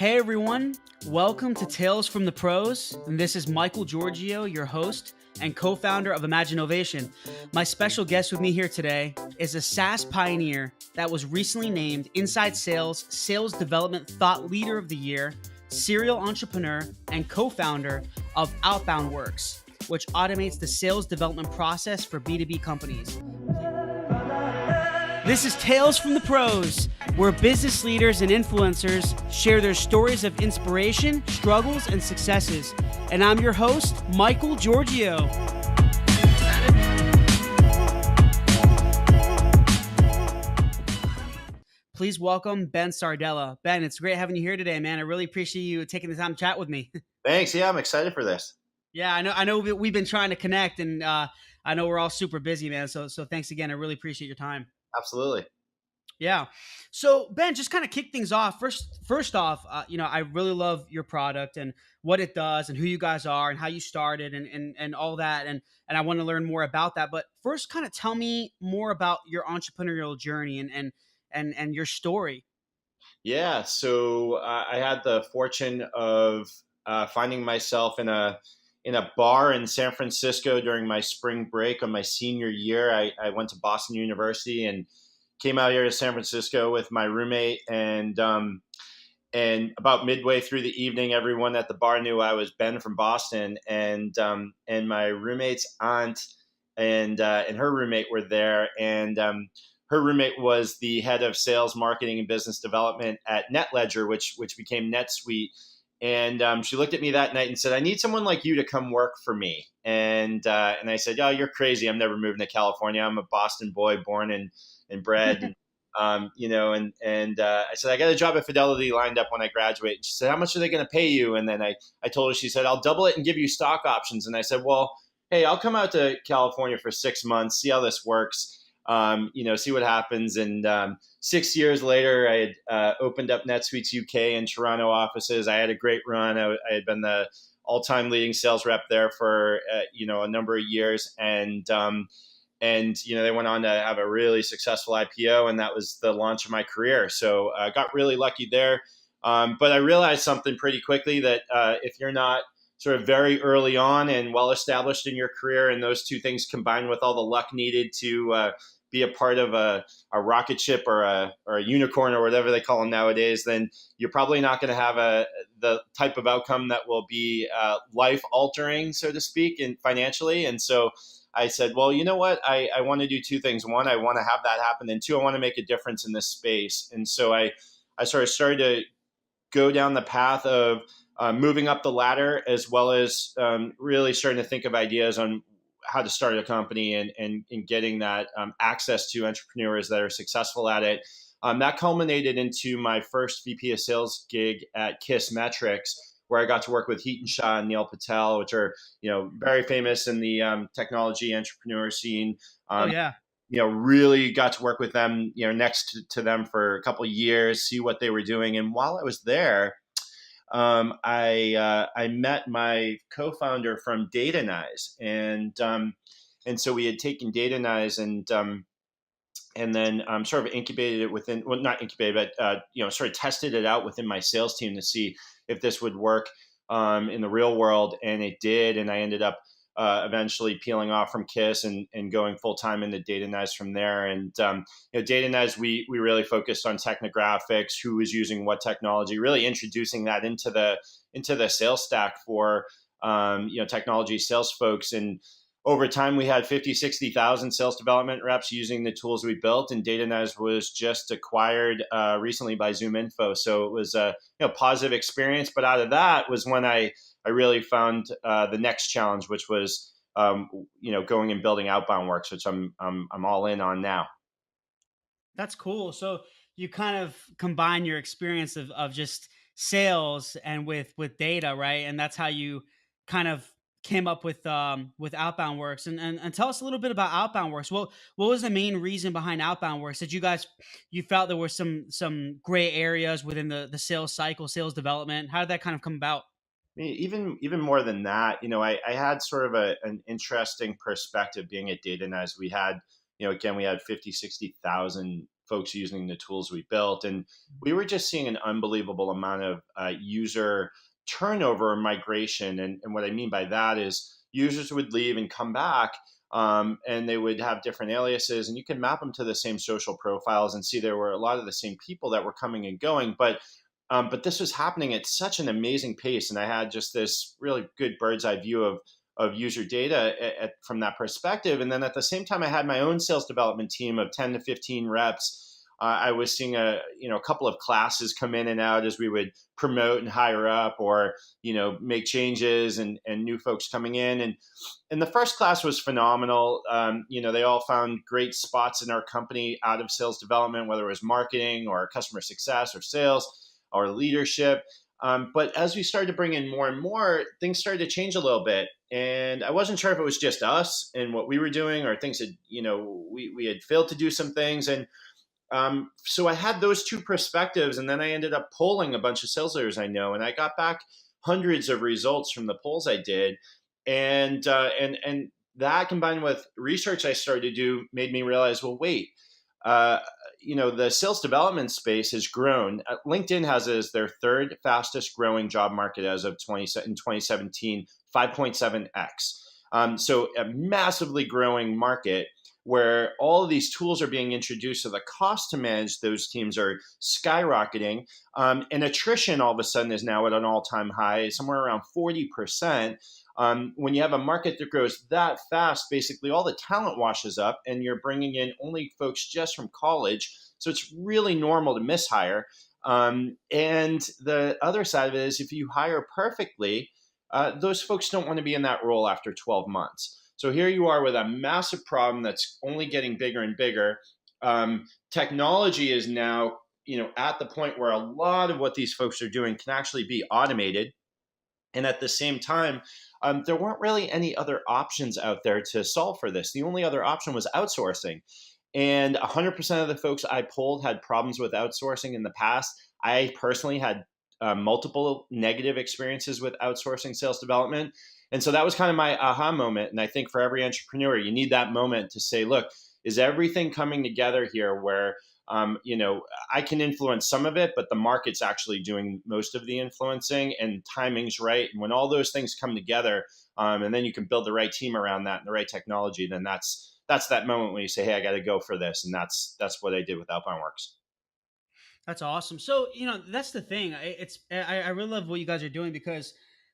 Hey everyone, welcome to Tales from the Pros, and this is Michael Giorgio, your host and co-founder of Imaginovation. My special guest with me here today is a SaaS pioneer that was recently named InsideSales Sales Development Thought Leader of the Year, serial entrepreneur, and co-founder of Outbound Works, which automates the sales development process for B2B companies. This is Tales from the Pros, where business leaders and influencers share their stories of inspiration, struggles, and successes. And I'm your host, Michael Giorgio. Please welcome Ben Sardella. Ben, it's great having you here today, man. I really appreciate you taking the time to chat with me. Thanks. Yeah, I'm excited for this. Yeah, I know we've been trying to connect, and I know we're all super busy, man. So thanks again. I really appreciate your time. Absolutely. Yeah. So Ben, just kind of kick things off. First off, I really love your product and what it does and who you guys are and how you started and all that. And I want to learn more about that. But first, kind of tell me more about your entrepreneurial journey and your story. Yeah. So I had the fortune of finding myself in a bar in San Francisco during my spring break on my senior year. I went to Boston University and came out here to San Francisco with my roommate, and about midway through the evening, everyone at the bar knew I was Ben from Boston, and my roommate's aunt and her roommate were there, and her roommate was the head of sales, marketing, and business development at NetLedger, which became NetSuite. And she looked at me that night and said, "I need someone like you to come work for me." And I said, "Oh, you're crazy. I'm never moving to California. I'm a Boston boy, born and bred." And I said, "I got a job at Fidelity lined up when I graduate." And she said, "How much are they going to pay you?" And then I told her, she said, "I'll double it and give you stock options." And I said, "Well, hey, I'll come out to California for 6 months, see how this works, see what happens." And 6 years later, I had opened up NetSuite's UK and Toronto offices. I had a great run. I had been the all-time leading sales rep there for a number of years, and they went on to have a really successful IPO, and that was the launch of my career. So I got really lucky there, but I realized something pretty quickly, that if you're not sort of very early on and well established in your career, and those two things combined with all the luck needed to be a part of a rocket ship or a unicorn or whatever they call them nowadays, then you're probably not going to have the type of outcome that will be life altering, so to speak, and financially. And so I said, well, you know what? I want to do two things. One, I want to have that happen. And two, I want to make a difference in this space. And so I sort of started to go down the path of moving up the ladder, as well as really starting to think of ideas on how to start a company and getting that access to entrepreneurs that are successful at it. That culminated into my first VP of sales gig at Kiss Metrics, where I got to work with Heaton Shah and Neil Patel, which are very famous in the technology entrepreneur scene. Oh yeah. Really got to work with them, next to them for a couple of years, see what they were doing. And while I was there, I met my co-founder from Datanyze, and so we had taken Datanyze and then sort of incubated it within, well, not incubated, but sort of tested it out within my sales team to see if this would work in the real world, and it did. And I ended up eventually peeling off from Kiss and going full time into Datanyze from there. And Datanyze, we really focused on technographics, who was using what technology, really introducing that into the sales stack for technology sales folks. And over time, we had 50, 60,000 sales development reps using the tools we built, and Datanyze was just acquired recently by ZoomInfo. So it was a positive experience. But out of that was when I really found the next challenge, which was going and building Outbound Works, which I'm all in on now. That's cool. So you kind of combine your experience of just sales and with data, right? And that's how you kind of came up with Outbound Works. And tell us a little bit about Outbound Works. What was the main reason behind Outbound Works? Did you felt there were some gray areas within the sales cycle, sales development? How did that kind of come about? I mean, even more than that, I had sort of an interesting perspective being at Datanyze. We had, again, we had 50, 60,000 folks using the tools we built. And we were just seeing an unbelievable amount of user turnover and migration. And what I mean by that is users would leave and come back, and they would have different aliases, and you can map them to the same social profiles and see there were a lot of the same people that were coming and going. But this was happening at such an amazing pace, and I had just this really good bird's eye view of user data from that perspective. And then at the same time, I had my own sales development team of 10 to 15 reps. I was seeing a couple of classes come in and out as we would promote and hire up, or make changes, and new folks coming in. And the first class was phenomenal. They all found great spots in our company out of sales development, whether it was marketing or customer success or sales or leadership. But as we started to bring in more and more, things started to change a little bit. And I wasn't sure if it was just us and what we were doing, or things that, we had failed to do some things. And so I had those two perspectives. And then I ended up polling a bunch of sales leaders I know. And I got back hundreds of results from the polls I did. And that, combined with research I started to do, made me realize, well, wait, the sales development space has grown. LinkedIn has it as their third fastest growing job market as of 2017, 5.7x. So a massively growing market where all of these tools are being introduced. So the cost to manage those teams are skyrocketing. And attrition all of a sudden is now at an all-time high, somewhere around 40%. When you have a market that grows that fast, basically all the talent washes up, and you're bringing in only folks just from college. So it's really normal to mishire. And the other side of it is, if you hire perfectly, those folks don't want to be in that role after 12 months. So here you are with a massive problem that's only getting bigger and bigger. Technology is now, at the point where a lot of what these folks are doing can actually be automated. And at the same time, there weren't really any other options out there to solve for this. The only other option was outsourcing. And 100% of the folks I polled had problems with outsourcing in the past. I personally had multiple negative experiences with outsourcing sales development. And so that was kind of my aha moment. And I think for every entrepreneur, you need that moment to say, look, is everything coming together here where I can influence some of it, but the market's actually doing most of the influencing, and timing's right. And when all those things come together, and then you can build the right team around that and the right technology, then that's that moment when you say, hey, I got to go for this. And that's what I did with Outbound Works. That's awesome. So, that's the thing. I really love what you guys are doing, because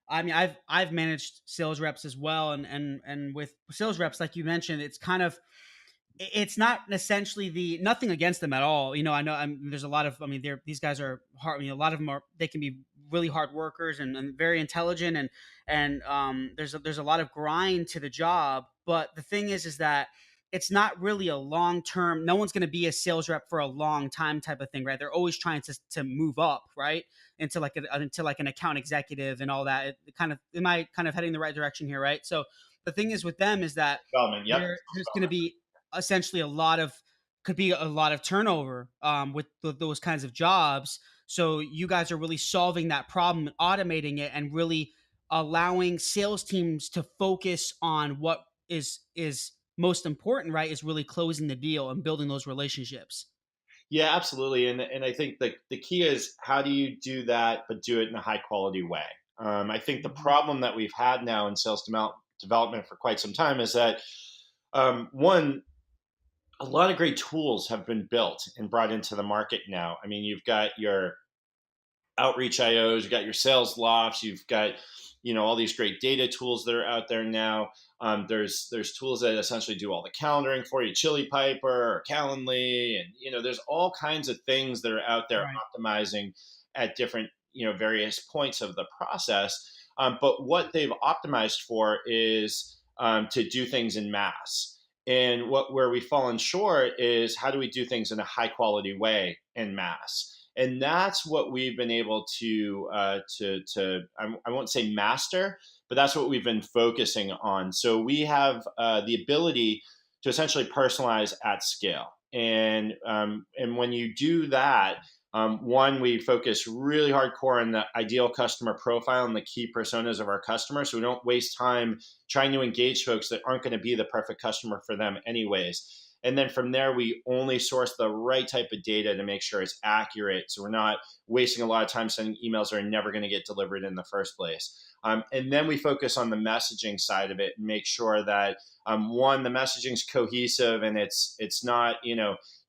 I mean, I've managed sales reps as well. And with sales reps, like you mentioned, it's not essentially nothing against them at all. I know there's a lot of, these guys are hard. A lot of them they can be really hard workers and very intelligent, and there's a lot of grind to the job. But the thing is that it's not really a long-term, no one's going to be a sales rep for a long time type of thing, right? They're always trying to move up, right? Into like an account executive and all that. Am I kind of heading the right direction here, right? So the thing is with them is that Development, yep. there's going to be essentially a lot of turnover with those kinds of jobs. So you guys are really solving that problem and automating it, and really allowing sales teams to focus on what is most important, right? Is really closing the deal and building those relationships. Yeah, absolutely. And I think the key is, how do you do that, but do it in a high quality way? I think the problem that we've had now in sales development for quite some time is that, one, a lot of great tools have been built and brought into the market now. I mean, you've got your outreach IOs, you've got your sales lofts, you've got all these great data tools that are out there now. There's tools that essentially do all the calendaring for you, Chili Piper or Calendly, and there's all kinds of things that are out there, right, optimizing at different various points of the process. But what they've optimized for is to do things in mass. And where we've fallen short is, how do we do things in a high quality way in mass? And that's what we've been able to I won't say master, but that's what we've been focusing on. So we have the ability to essentially personalize at scale. And when you do that, one, we focus really hardcore on the ideal customer profile and the key personas of our customers. So we don't waste time trying to engage folks that aren't going to be the perfect customer for them anyways. And then from there, we only source the right type of data to make sure it's accurate. So we're not wasting a lot of time sending emails that are never going to get delivered in the first place. And then we focus on the messaging side of it and make sure that one, the messaging is cohesive and it's not,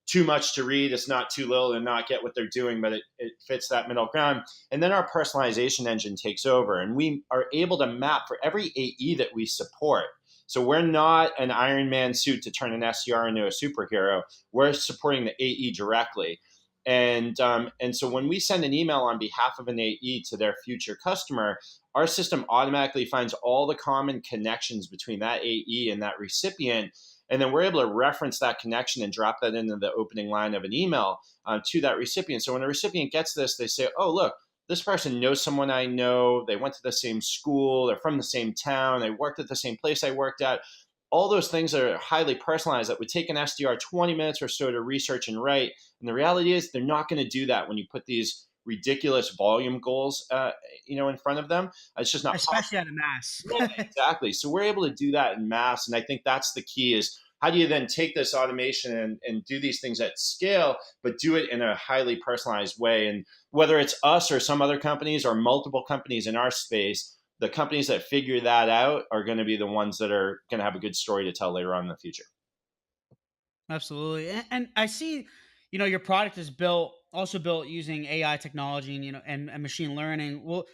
too much to read. It's not too little to not get what they're doing, but it fits that middle ground. And then our personalization engine takes over, and we are able to map for every AE that we support. So we're not an Iron Man suit to turn an SDR into a superhero. We're supporting the AE directly. And so when we send an email on behalf of an AE to their future customer, our system automatically finds all the common connections between that AE and that recipient. And then we're able to reference that connection and drop that into the opening line of an email to that recipient. So when a recipient gets this, they say, oh, look, this person knows someone I know. They went to the same school. They're from the same town. They worked at the same place I worked at. All those things that are highly personalized that would take an SDR 20 minutes or so to research and write. And the reality is they're not going to do that when you put these ridiculous volume goals, in front of them. It's just not Especially possible. at a mass. Yeah, exactly. So we're able to do that in mass. And I think that's the key is how do you then take this automation and do these things at scale, but do it in a highly personalized way? And whether it's us or some other companies or multiple companies in our space, the companies that figure that out are going to be the ones that are going to have a good story to tell later on in the future. Absolutely. And I see, your product is also built using AI technology and, and machine learning. Well,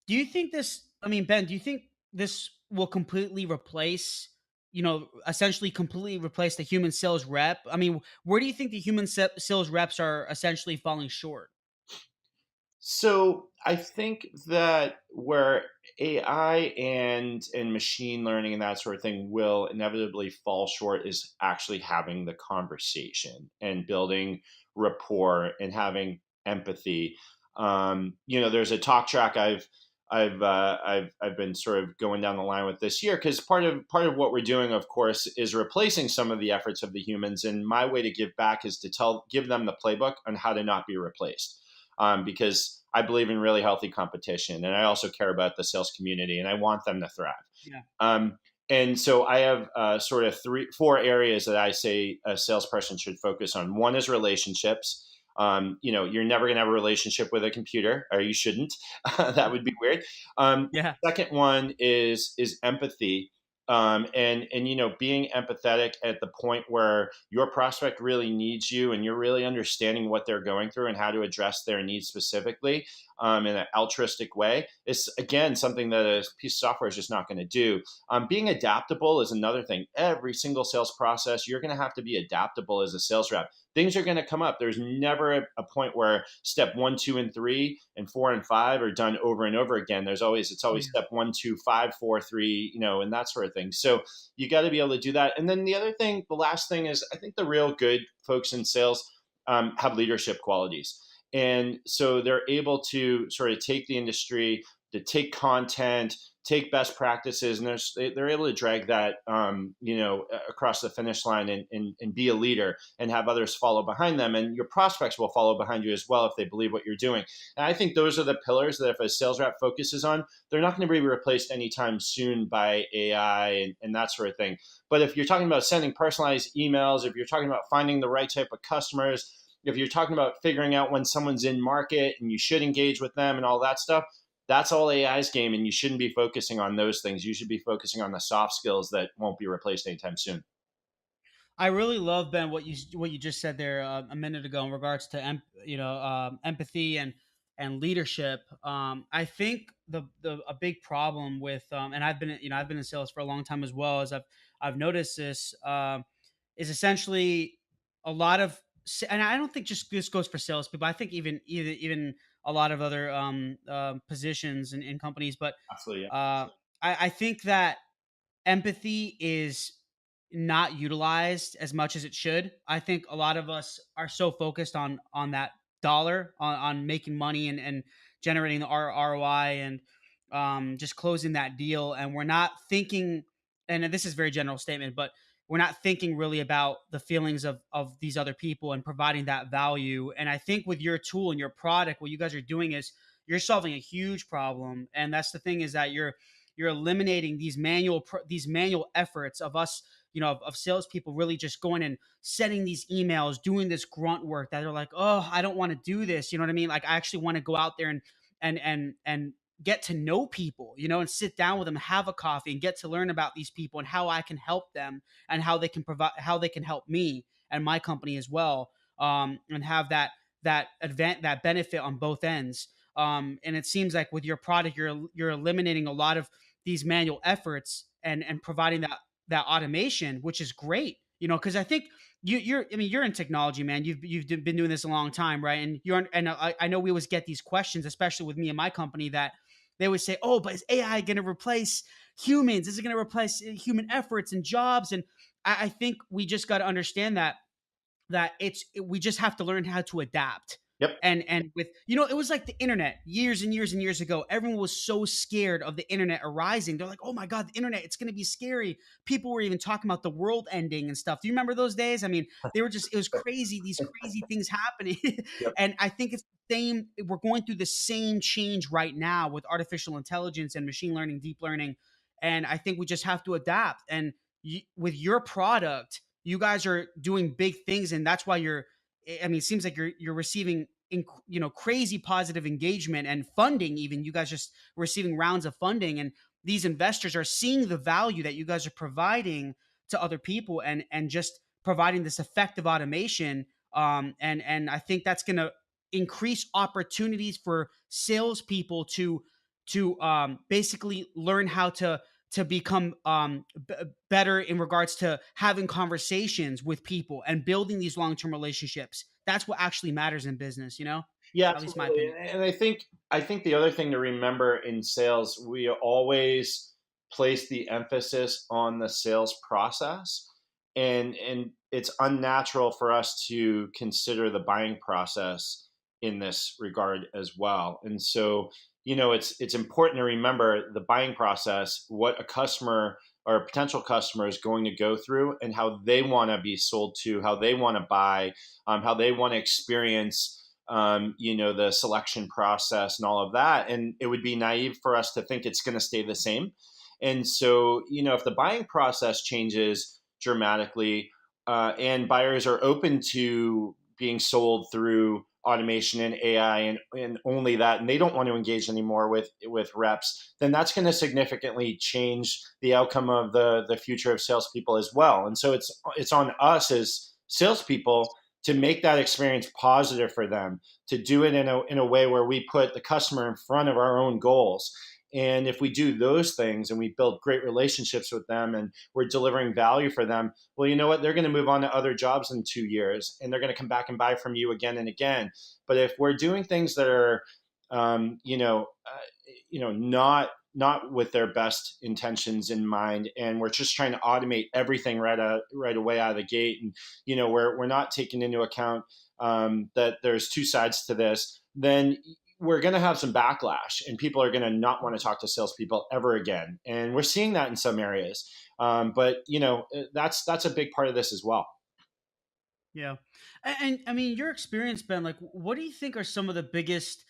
do you think Ben, do you think this will completely replace, essentially completely replace the human sales rep? I mean, where do you think the human sales reps are essentially falling short? So I think that where AI and machine learning and that sort of thing will inevitably fall short is actually having the conversation and building rapport and having empathy. There's a talk track I've been sort of going down the line with this year because part of what we're doing, of course, is replacing some of the efforts of the humans. And my way to give back is to give them the playbook on how to not be replaced because I believe in really healthy competition, and I also care about the sales community, and I want them to thrive. Yeah. Um, and so I have sort of four areas that I say a salesperson should focus on. One is relationships. You're never going to have a relationship with a computer, or you shouldn't. That would be weird. Yeah. Second one is empathy. And being empathetic at the point where your prospect really needs you and you're really understanding what they're going through and how to address their needs specifically in an altruistic way is again something that a piece of software is just not going to do. Being adaptable is another thing. Every single sales process, you're going to have to be adaptable as a sales rep. Things are going to come up. There's never a point where step 1, 2, and 3, and 4 and 5 are done over and over again. It's always step 1, 2, 5, 4, 3, and that sort of thing. So you got to be able to do that. And then the last thing is, I think the real good folks in sales have leadership qualities. And so they're able to sort of take the industry, to take content, take best practices, and they're able to drag that, across the finish line and be a leader and have others follow behind them. And your prospects will follow behind you as well if they believe what you're doing. And I think those are the pillars that if a sales rep focuses on, they're not going to be replaced anytime soon by AI and that sort of thing. But if you're talking about sending personalized emails, if you're talking about finding the right type of customers, if you're talking about figuring out when someone's in market and you should engage with them and all that stuff, that's all AI's game, and you shouldn't be focusing on those things. You should be focusing on the soft skills that won't be replaced anytime soon. I really love, Ben, what you just said there a minute ago in regards to empathy and leadership. I think the a big problem with and I've been in sales for a long time as well, as I've noticed this is essentially a lot of, and I don't think just this goes for salespeople. I think even a lot of other positions in companies, but Absolutely. Yeah. I think that empathy is not utilized as much as it should. I think a lot of us are so focused on that dollar, on making money and generating the ROI and just closing that deal, and we're not thinking. And this is a very general statement, but we're not thinking really about the feelings of these other people and providing that value. And I think with your tool and your product, what you guys are doing is you're solving a huge problem. And that's the thing, is that you're eliminating these manual efforts of us of salespeople really just going and sending these emails, doing this grunt work that are like, oh, I don't want to do this. You know what I mean? Like I actually want to go out there and get to know people, and sit down with them, have a coffee, and get to learn about these people and how I can help them and how they can help me and my company as well. And have that benefit on both ends. And it seems like with your product, you're eliminating a lot of these manual efforts and providing that automation, which is great. Because I think you're in technology, man. You've been doing this a long time, right? And I know we always get these questions, especially with me and my company, that they would say, "Oh, but is AI going to replace humans? Is it going to replace human efforts and jobs?" And I think we just got to understand that we just have to learn how to adapt. Yep. And with it was like the internet years and years and years ago. Everyone was so scared of the internet arising. They're like, oh my god, the internet, it's going to be scary. People were even talking about the world ending and stuff. Do you remember those days? I mean, it was crazy, these crazy things happening. Yep. And I think it's the same. We're going through the same change right now with artificial intelligence and machine learning, deep learning. And I think we just have to adapt. And with your product, you guys are doing big things, and that's why it seems like you're receiving crazy positive engagement and funding. Even you guys just receiving rounds of funding, and these investors are seeing the value that you guys are providing to other people, and just providing this effective automation. And I think that's going to increase opportunities for salespeople to basically learn how to become better in regards to having conversations with people and building these long-term relationships. That's what actually matters in business, Yeah, at least my absolutely. opinion. And I think the other thing to remember in sales, we always place the emphasis on the sales process, and it's unnatural for us to consider the buying process in this regard as well. And so, it's important to remember the buying process, what a customer or a potential customer is going to go through, and how they want to be sold to, how they want to buy, how they want to experience the selection process and all of that. And it would be naive for us to think it's going to stay the same. And so, if the buying process changes dramatically, and buyers are open to being sold through automation and AI, and only that, and they don't want to engage anymore with reps, then that's going to significantly change the outcome of the future of salespeople as well. And so it's on us as salespeople to make that experience positive for them, to do it in a way where we put the customer in front of our own goals. And if we do those things and we build great relationships with them and we're delivering value for them, well, you know what? They're going to move on to other jobs in 2 years, and they're going to come back and buy from you again and again. But if we're doing things that are, not with their best intentions in mind, and we're just trying to automate everything right away out of the gate, and we're not taking into account that there's two sides to this, then we're going to have some backlash, and people are going to not want to talk to salespeople ever again. And we're seeing that in some areas. But that's a big part of this as well. Yeah. And I mean, your experience, Ben, like, what do you think are some of the biggest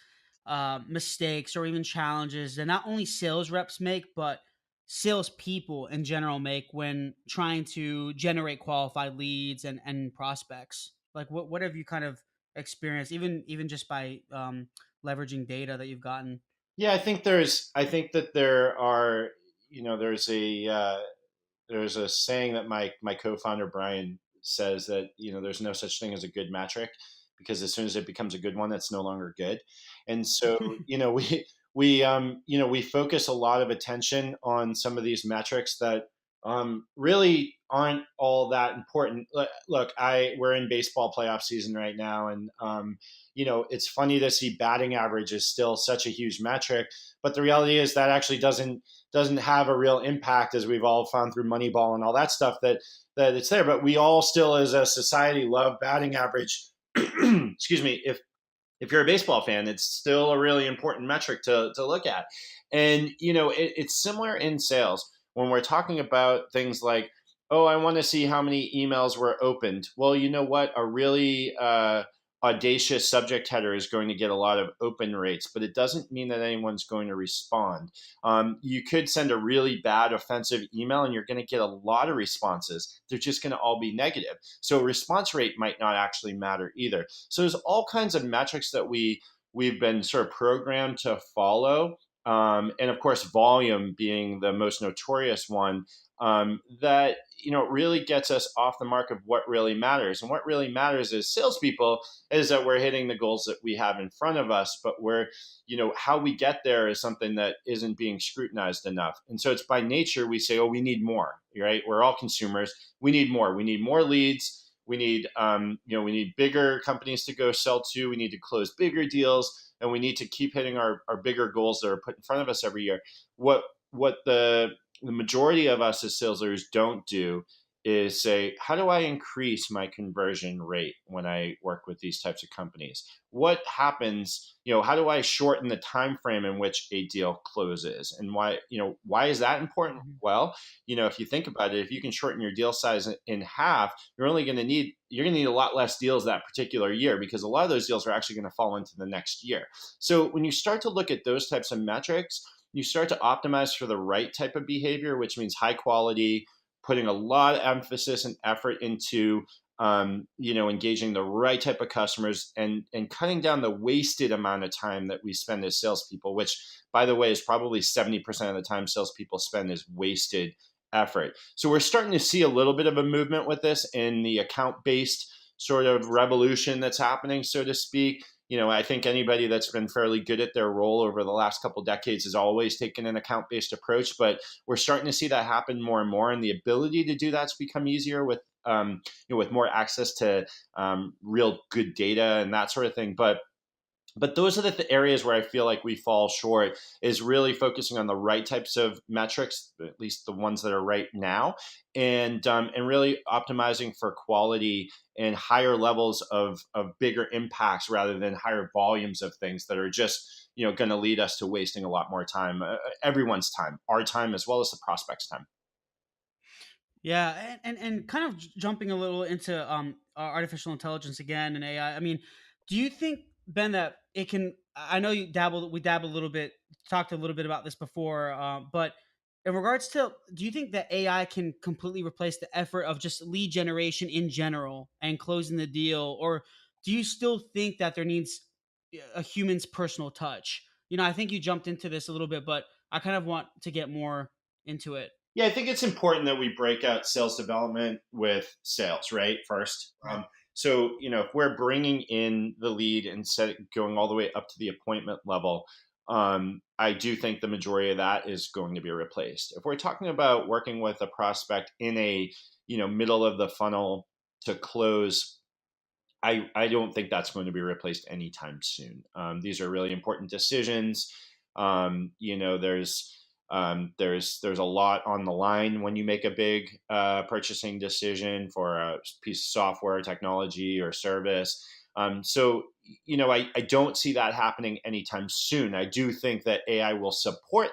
mistakes or even challenges that not only sales reps make, but salespeople in general make when trying to generate qualified leads and prospects? Like, what have you kind of experienced, even just by leveraging data that you've gotten? Yeah, I think that there are, there's a saying that my co-founder Brian says, that there's no such thing as a good metric, because as soon as it becomes a good one, it's no longer good. And so we focus a lot of attention on some of these metrics that really aren't all that important. Look, we're in baseball playoff season right now, and it's funny to see batting average is still such a huge metric, but the reality is that actually doesn't have a real impact, as we've all found through Moneyball and all that stuff, that it's there. But we all still, as a society, love batting average. Excuse me. If you're a baseball fan, it's still a really important metric to look at. And it's similar in sales when we're talking about things like, oh, I want to see how many emails were opened. Well, you know what? A really audacious subject header is going to get a lot of open rates, but it doesn't mean that anyone's going to respond. You could send a really bad offensive email and you're going to get a lot of responses. They're just going to all be negative. So response rate might not actually matter either. So there's all kinds of metrics that we've been sort of programmed to follow. And of course, volume being the most notorious one, that really gets us off the mark of what really matters. And what really matters as salespeople is that we're hitting the goals that we have in front of us, but how we get there is something that isn't being scrutinized enough. And so it's by nature we say, oh, we need more, right? We're all consumers. We need more. We need more leads. We need, we need bigger companies to go sell to. We need to close bigger deals, and we need to keep hitting our bigger goals that are put in front of us every year. What the majority of us as sales leaders don't do is say, how do I increase my conversion rate when I work with these types of companies? What happens, how do I shorten the time frame in which a deal closes? And why is that important? Mhm. Well, if you think about it, if you can shorten your deal size in half, you're going to need a lot less deals that particular year, because a lot of those deals are actually going to fall into the next year. So when you start to look at those types of metrics, you start to optimize for the right type of behavior, which means high quality, putting a lot of emphasis and effort into engaging the right type of customers, and cutting down the wasted amount of time that we spend as salespeople, which, by the way, is probably 70% of the time salespeople spend is wasted effort. So we're starting to see a little bit of a movement with this in the account-based sort of revolution that's happening, so to speak. I think anybody that's been fairly good at their role over the last couple decades has always taken an account-based approach, but we're starting to see that happen more and more, and the ability to do that's become easier with more access to real good data and that sort of thing. But those are the areas where I feel like we fall short, is really focusing on the right types of metrics, at least the ones that are right now, and really optimizing for quality and higher levels of bigger impacts rather than higher volumes of things that are just going to lead us to wasting a lot more time, everyone's time, our time as well as the prospect's time. Yeah, and kind of jumping a little into artificial intelligence again and AI. I mean, do you think, Ben, that it can? I know we dabbled a little bit, talked a little bit about this before, but in regards to, do you think that AI can completely replace the effort of just lead generation in general and closing the deal, or do you still think that there needs a human's personal touch? I think you jumped into this a little bit, but I kind of want to get more into it. Yeah, I think it's important that we break out sales development with sales, right? First. So, if we're bringing in the lead and going all the way up to the appointment level, I do think the majority of that is going to be replaced. If we're talking about working with a prospect in a, middle of the funnel to close, I don't think that's going to be replaced anytime soon. These are really important decisions. There's a lot on the line when you make a big purchasing decision for a piece of software, technology, or service. I don't see that happening anytime soon. I do think that AI will support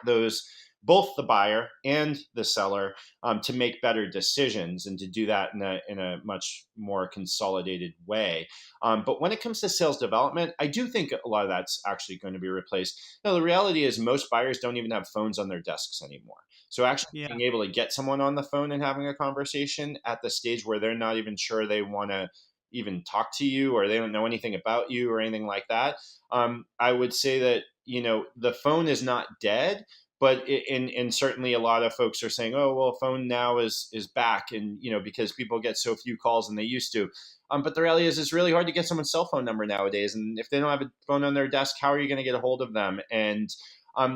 both the buyer and the seller, to make better decisions and to do that in a much more consolidated way. But when it comes to sales development, I do think a lot of that's actually going to be replaced. Now, the reality is most buyers don't even have phones on their desks anymore. So actually Yeah. being able to get someone on the phone and having a conversation at the stage where they're not even sure they want to even talk to you, or they don't know anything about you or anything like that, I would say that the phone is not dead, but and certainly a lot of folks are saying, oh well, phone now is back, and because people get so few calls than they used to. But the reality is, it's really hard to get someone's cell phone number nowadays, and if they don't have a phone on their desk, how are you going to get a hold of them? And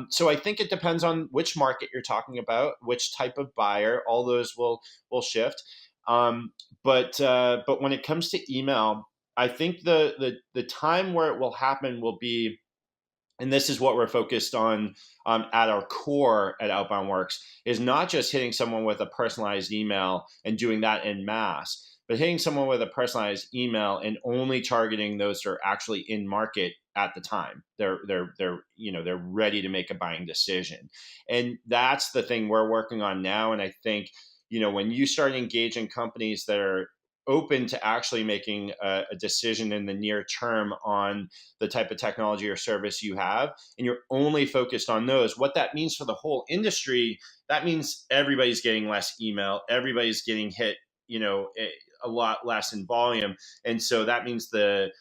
so I think it depends on which market you're talking about, which type of buyer. All those will shift. But when it comes to email, I think the time where it will happen will be, and this is what we're focused on, at our core at Outbound Works, is not just hitting someone with a personalized email and doing that in mass, but hitting someone with a personalized email and only targeting those that are actually in market at the time. They're ready to make a buying decision, and that's the thing we're working on now. And I think when you start engaging companies that are open to actually making a decision in the near term on the type of technology or service you have, and you're only focused on those, what that means for the whole industry, that means everybody's getting less email, everybody's getting hit, a lot less in volume. And so that means the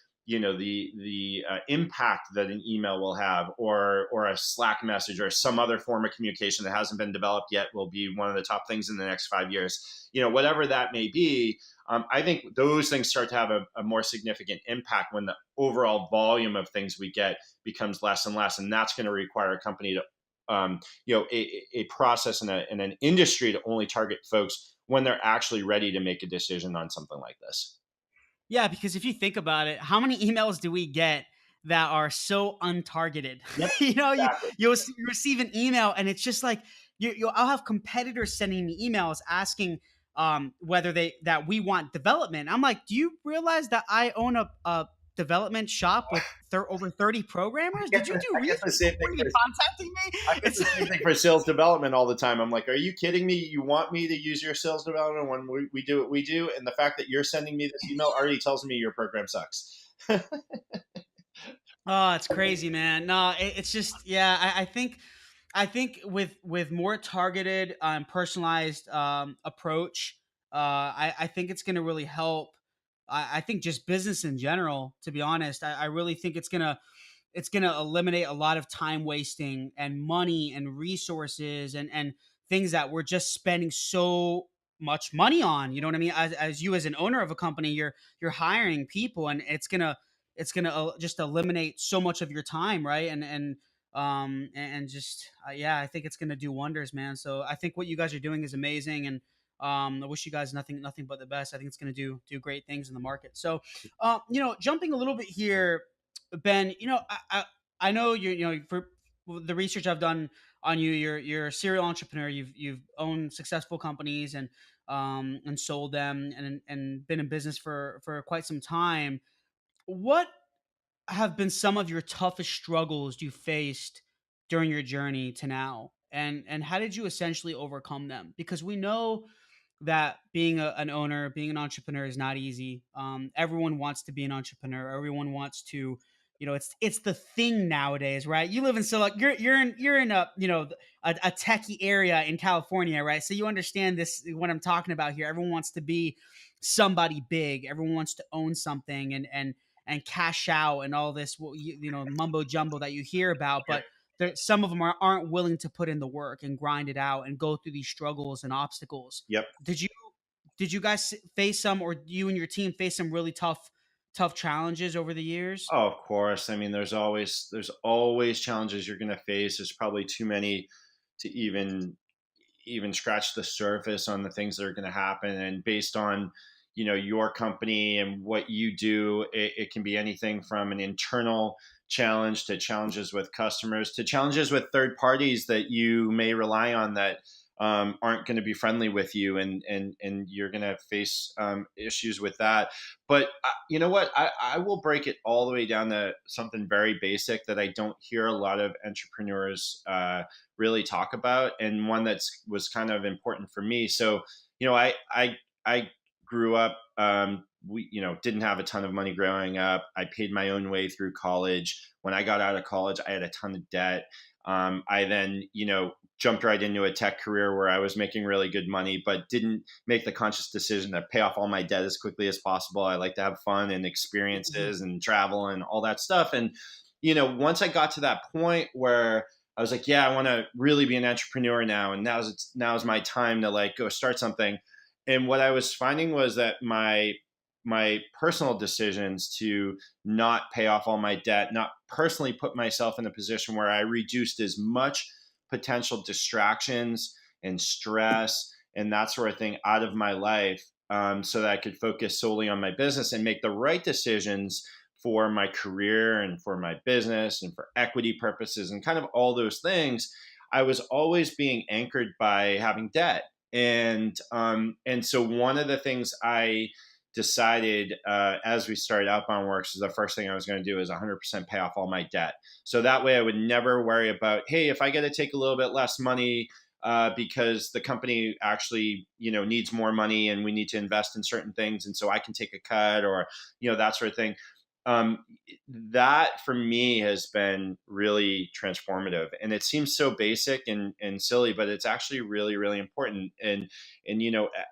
impact that an email will have, or a Slack message, or some other form of communication that hasn't been developed yet, will be one of the top things in the next 5 years. Whatever that may be, I think those things start to have a more significant impact when the overall volume of things we get becomes less and less, and that's going to require a company to a process and an industry to only target folks when they're actually ready to make a decision on something like this. Yeah, because if you think about it, how many emails do we get that are so untargeted? Yep, you know, you exactly. you receive an email and it's just like I'll have competitors sending me emails asking whether that we want development. I'm like, do you realize that I own a development shop with over 30 programmers? Did you do I get research the same thing before you for contacting me? I get It's the same thing for sales development all the time. I'm like, are you kidding me? You want me to use your sales development when we do what we do? And the fact that you're sending me this email already tells me your program sucks. Oh, it's crazy, man. No, it's just yeah. I think with more targeted, personalized approach, I think it's going to really help. I think just business in general. To be honest, I really think it's gonna eliminate a lot of time wasting and money and resources and things that we're just spending so much money on. You know what I mean? As you as an owner of a company, you're hiring people, and it's gonna just eliminate so much of your time, right? And just yeah, I think it's gonna do wonders, man. So I think what you guys are doing is amazing, and I wish you guys nothing but the best. I think it's gonna do great things in the market. So, jumping a little bit here, Ben, I know for the research I've done on you, you're a serial entrepreneur. You've owned successful companies and sold them and been in business for quite some time. What have been some of your toughest struggles you faced during your journey to now? And how did you essentially overcome them? Because we know that being an owner, being an entrepreneur is not easy. Everyone wants to be an entrepreneur. Everyone wants to, it's the thing nowadays, right? You live in you're in a techie area in California, right? So you understand this what I'm talking about here. Everyone wants to be somebody big. Everyone wants to own something and cash out and all this mumbo jumbo that you hear about, but some of them aren't willing to put in the work and grind it out and go through these struggles and obstacles. Yep. Did you guys face some, or you and your team face some really tough challenges over the years? Oh, of course. I mean, there's always challenges you're going to face. There's probably too many to even scratch the surface on the things that are going to happen. And based on your company and what you do, it can be anything from an internal challenge to challenges with customers to challenges with third parties that you may rely on that aren't going to be friendly with you, and you're going to face issues with that. But you know what, I will break it all the way down to something very basic that I don't hear a lot of entrepreneurs really talk about, and one that's was kind of important for me. So I grew up, we didn't have a ton of money growing up. I paid my own way through college. When I got out of college, I had a ton of debt. I then jumped right into a tech career where I was making really good money, but didn't make the conscious decision to pay off all my debt as quickly as possible. I like to have fun and experiences and travel and all that stuff. And once I got to that point where I was like, yeah, I want to really be an entrepreneur now, and now's my time to like go start something. And what I was finding was that my personal decisions to not pay off all my debt, not personally put myself in a position where I reduced as much potential distractions and stress and that sort of thing out of my life, so that I could focus solely on my business and make the right decisions for my career and for my business and for equity purposes and kind of all those things. I was always being anchored by having debt. And so one of the things I decided as we started Outbound Works is the first thing I was going to do is 100% pay off all my debt. So that way I would never worry about, hey, if I get to take a little bit less money because the company actually, needs more money and we need to invest in certain things. And so I can take a cut, or, that sort of thing. Um, that for me has been really transformative, and it seems so basic and silly, but it's actually really, really important. And,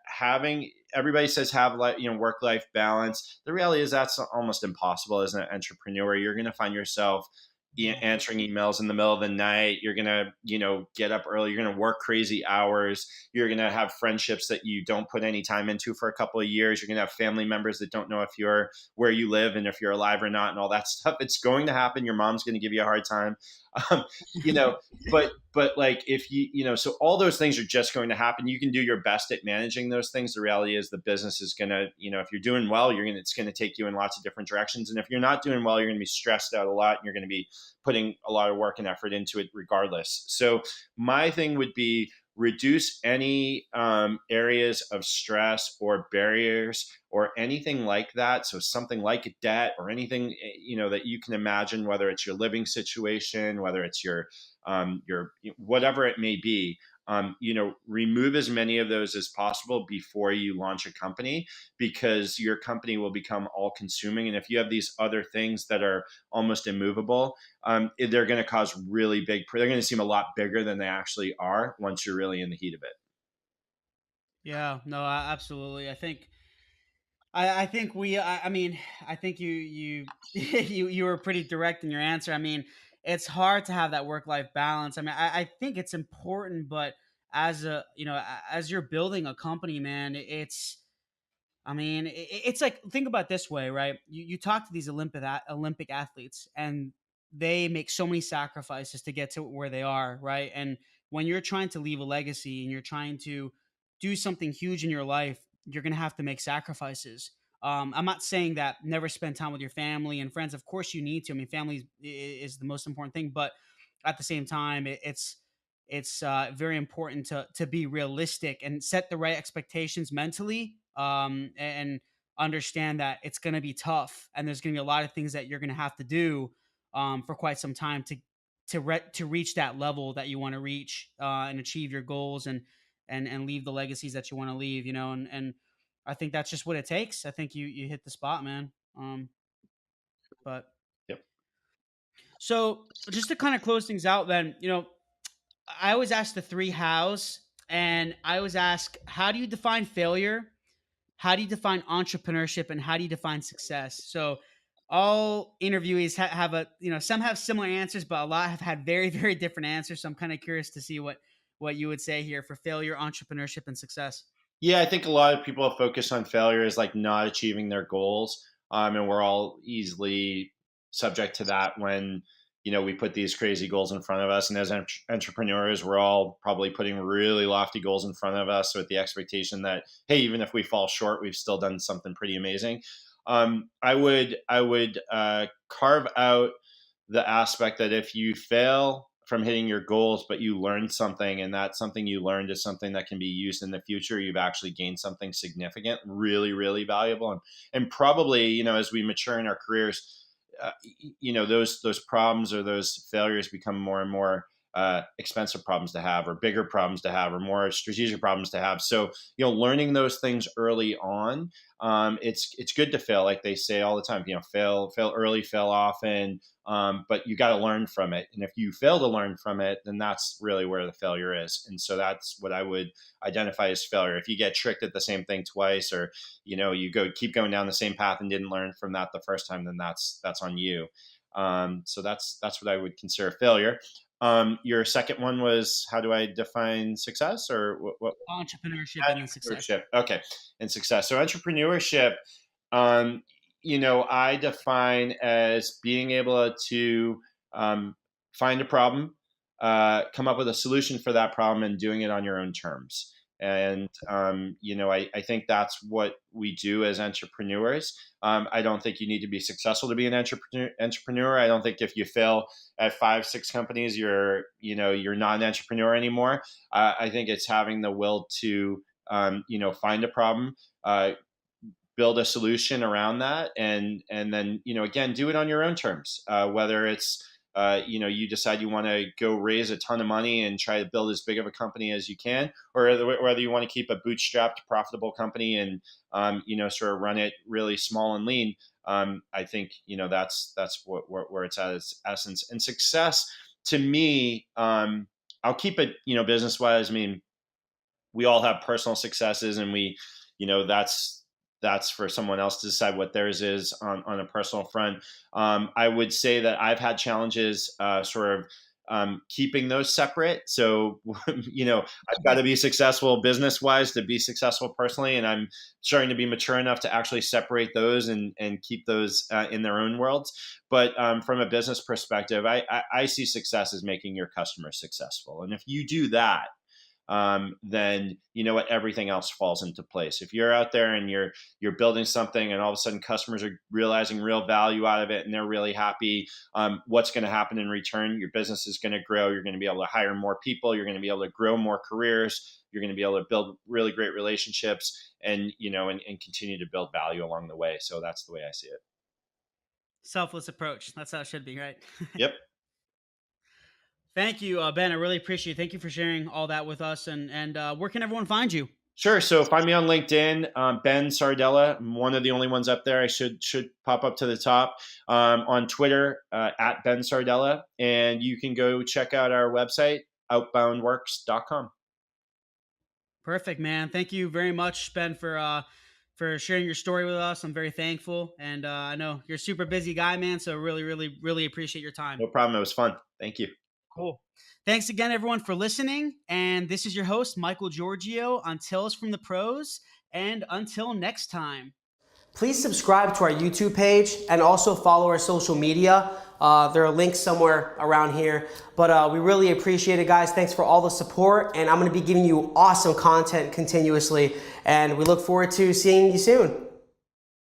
having, everybody says have work life balance. The reality is that's almost impossible as an entrepreneur. You're going to find yourself answering emails in the middle of the night. You're going to, get up early. You're going to work crazy hours. You're going to have friendships that you don't put any time into for a couple of years. You're going to have family members that don't know if you're where you live and if you're alive or not and all that stuff. It's going to happen. Your mom's going to give you a hard time. Um, you know, but like if so all those things are just going to happen. You can do your best at managing those things. The reality is the business is going to, if you're doing well, it's going to take you in lots of different directions. And if you're not doing well, you're going to be stressed out a lot, and you're going to be putting a lot of work and effort into it regardless. So my thing would be reduce any areas of stress or barriers or anything like that. So something like a debt or anything, that you can imagine, whether it's your living situation, whether it's your whatever it may be. Remove as many of those as possible before you launch a company, because your company will become all consuming. And if you have these other things that are almost immovable, they're going to cause really big, they're going to seem a lot bigger than they actually are once you're really in the heat of it. Yeah, no, absolutely. I think I mean, I think you you were pretty direct in your answer. I mean, it's hard to have that work life balance. I mean, I think it's important, but as you're building a company, man, I mean, it's like, think about it this way, right? You talk to these Olympic athletes, and they make so many sacrifices to get to where they are, right? And when you're trying to leave a legacy and you're trying to do something huge in your life, you're gonna have to make sacrifices. I'm not saying that never spend time with your family and friends. Of course, you need to. I mean, family is the most important thing, but at the same time, it's very important to be realistic and set the right expectations mentally, and understand that it's going to be tough, and there's going to be a lot of things that you're going to have to do for quite some time to reach that level that you want to reach, and achieve your goals, and leave the legacies that you want to leave, and I think that's just what it takes. I think you hit the spot, man. But Yep. so, just to kind of close things out, then, I always ask the three hows, and I always ask, how do you define failure? How do you define entrepreneurship, and how do you define success? So, all interviewees have some have similar answers, but a lot have had very, very different answers. So, I'm kind of curious to see what you would say here for failure, entrepreneurship, and success. Yeah, I think a lot of people focus on failure as like not achieving their goals. And we're all easily subject to that when, we put these crazy goals in front of us. And as entrepreneurs, we're all probably putting really lofty goals in front of us with the expectation that, hey, even if we fall short, we've still done something pretty amazing. I would carve out the aspect that if you fail from hitting your goals, but you learned something, and that something you learned is something that can be used in the future, you've actually gained something significant, really, really valuable. And probably, as we mature in our careers, those problems or those failures become more and more expensive problems to have, or bigger problems to have, or more strategic problems to have. So, learning those things early on, it's good to fail, like they say all the time. Fail early, fail often, but you got to learn from it. And if you fail to learn from it, then that's really where the failure is. And so that's what I would identify as failure. If you get tricked at the same thing twice, or you keep going down the same path and didn't learn from that the first time, then that's on you. So that's what I would consider failure. Your second one was, how do I define success, or what? Entrepreneurship and then success. Entrepreneurship. Okay. And success. So entrepreneurship, um, I define as being able to find a problem, come up with a solution for that problem, and doing it on your own terms. And, I think that's what we do as entrepreneurs. I don't think you need to be successful to be an entrepreneur. I don't think if you fail at 5, 6 companies, you're not an entrepreneur anymore. I think it's having the will to, find a problem, build a solution around that, and then, again, do it on your own terms, whether it's you decide you want to go raise a ton of money and try to build as big of a company as you can, or whether you want to keep a bootstrapped, profitable company and sort of run it really small and lean. I think that's where it's at its essence. And success to me, I'll keep it business wise. I mean, we all have personal successes, and that's for someone else to decide what theirs is on a personal front. I would say that I've had challenges sort of keeping those separate. So, I've got to be successful business wise to be successful personally. And I'm starting to be mature enough to actually separate those and keep those in their own worlds. But from a business perspective, I see success as making your customers successful. And if you do that, then everything else falls into place. If you're out there and you're building something and all of a sudden customers are realizing real value out of it and they're really happy, what's going to happen in return? Your business is going to grow. You're going to be able to hire more people. You're going to be able to grow more careers. You're going to be able to build really great relationships and continue to build value along the way. So that's the way I see it. Selfless approach. That's how it should be, right? Yep. Thank you, Ben. I really appreciate it. Thank you for sharing all that with us. And where can everyone find you? Sure. So find me on LinkedIn, Ben Sardella. I'm one of the only ones up there. I should pop up to the top. On Twitter, at Ben Sardella. And you can go check out our website, outboundworks.com. Perfect, man. Thank you very much, Ben, for sharing your story with us. I'm very thankful. And I know you're a super busy guy, man. So really, really, really appreciate your time. No problem. It was fun. Thank you. Cool. Thanks again, everyone, for listening. And this is your host, Michael Giorgio, on Tales from the Pros. And until next time. Please subscribe to our YouTube page and also follow our social media. There are links somewhere around here. But we really appreciate it, guys. Thanks for all the support. And I'm going to be giving you awesome content continuously. And we look forward to seeing you soon.